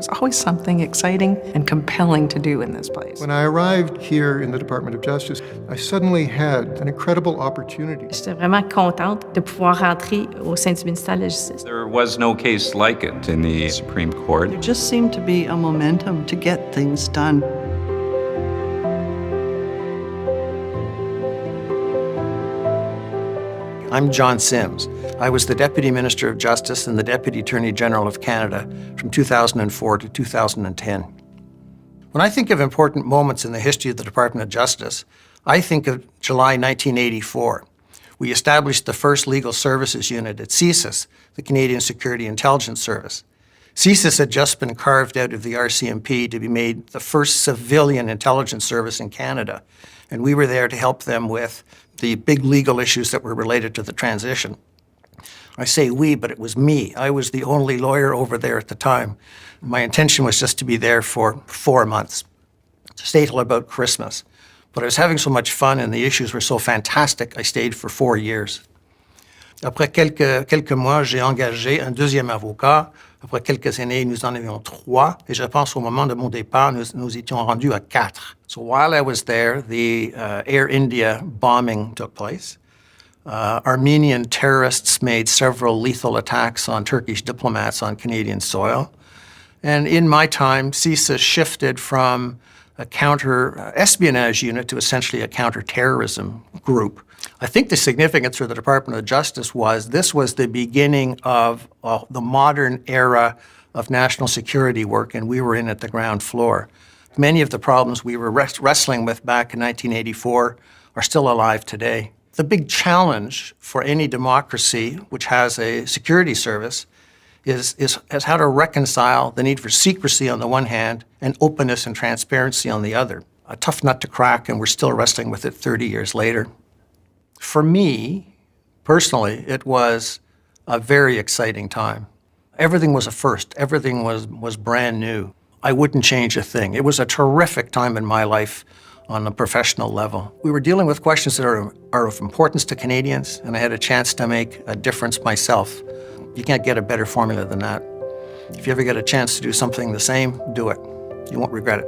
was always something exciting and compelling to do in this place. When I arrived here in the Department of Justice, I suddenly had an incredible opportunity. J'étais vraiment contente de pouvoir rentrer au sein du Ministère de la Justice. There was no case like it in the Supreme Court. There just seemed to be a momentum to get things done. I'm John Sims. I was the Deputy Minister of Justice and the Deputy Attorney General of Canada from 2004 to 2010. When I think of important moments in the history of the Department of Justice, I think of July 1984. We established the first legal services unit at CSIS, the Canadian Security Intelligence Service. CSIS had just been carved out of the RCMP to be made the first civilian intelligence service in Canada, and we were there to help them with the big legal issues that were related to the transition. I say we, but it was me. I was the only lawyer over there at the time. My intention was just to be there for 4 months, to stay till about Christmas. But I was having so much fun and the issues were so fantastic, I stayed for 4 years. Après quelques mois, j'ai engagé un deuxième avocat. Après quelques années, nous en avions 3. Et je pense au moment de mon départ, nous étions rendus à 4. So while I was there, the Air India bombing took place. Armenian terrorists made several lethal attacks on Turkish diplomats on Canadian soil. And in my time, CSIS shifted from a counter-espionage unit to essentially a counter-terrorism group. I think the significance for the Department of Justice was this was the beginning of the modern era of national security work, and we were in at the ground floor. Many of the problems we were wrestling with back in 1984 are still alive today. The big challenge for any democracy which has a security service is how to reconcile the need for secrecy on the one hand and openness and transparency on the other. A tough nut to crack, and we're still wrestling with it 30 years later. For me, personally, it was a very exciting time. Everything was a first. Everything was brand new. I wouldn't change a thing. It was a terrific time in my life on a professional level. We were dealing with questions that are of importance to Canadians, and I had a chance to make a difference myself. You can't get a better formula than that. If you ever get a chance to do something the same, do it. You won't regret it.